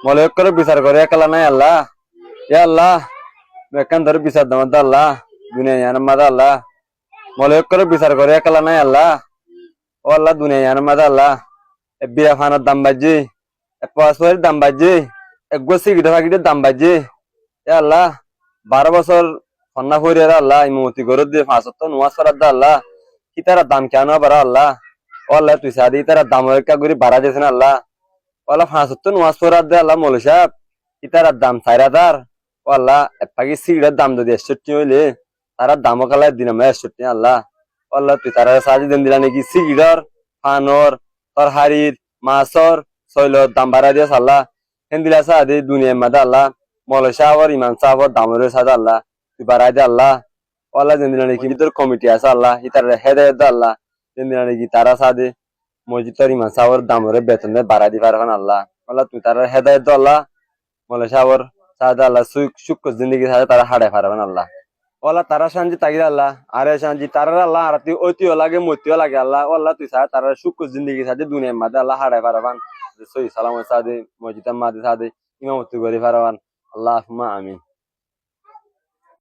মলে করে বিচার করে একলা নাই আল্লাহ ইয়া আল্লাহ মেকান ধরে বিচার দাম আল্লাহ দুনিয়া ইয়ান মাদা আল্লাহ মলে করে বিচার করে একলা নাই আল্লাহ ও আল্লাহ দুনিয়া ইয়ান মাদা আল্লাহ বিয়া ফানার দাম বাজি পাসপোর্টের দাম বাজি এক গোছি গিটা ফাঁকিটার দাম বাজি ইয়া আল্লাহ 12 বছর ফন্না ফরিয়ার আল্লাহ ইমতি করে দিয়ে 5 নমাজ পড়ার দা আল্লাহ কি তারা দাম কেন বাড়া আল্লাহ ও আল্লাহ তুই সাদি তারা দাম একটা করে বাড়া দিয়েছেন আল্লাহ ওলা 5 নমাজ পড়ার দে আল্লাহ মৌলী সাহেব কি তারা দাম 4,000 ও আল্লাহ এপাকি সিগড়ার দাম যদি 61 হইলে তারা দামও কালাই দিলাম 61 আল্লাহ ও আল্লাহ তুই তারা সাজি দিন দিলা নাকি সিগড়ার ফানর তরহারির মাছর শৈলর দাম বাড়া দিয়েছ আল্লাহ হেন দিলা সাদি দুনিয়ার মাদা আল্লাহ মৌলী সাহেব ইমান সাহেব দামের সাদা আল্লাহ তুই বাড়াই দে আল্লাহ ওলা দিন দিলা নাকি তোর কমিটি আছে আল্লাহ ইতার হেদায়ত দে আল্লাহ দিন দিলা নাকি তারা সাদি মসজিদের ইমাম সাহেবের দামরে বেতন বাড়াই দি পারবেন আল্লাহ আল্লাহ তুই তারা হেদায়ত আল্লাহ মৌলা সাহেবের সাদা আল্লাহ সুখ জিন্দগি সাথে তারা হারাই পারবেন আল্লাহ ওলা তারা শান্তি তাগিদ আল্লাহ আরে শান্তি তারা আল্লাহ আর তুই ঐতিও লাগে মতিও লাগে আল্লাহ আল্লাহ তুই সাথে তারা সুখ জিন্দগি সাথে দুনিয়ার মাঝে আল্লাহ হারাই পারবেন সহি সালাম সাদে মসজিদের মাঝে সাদে ইমামতি করে পারবেন আল্লাহ আমিন।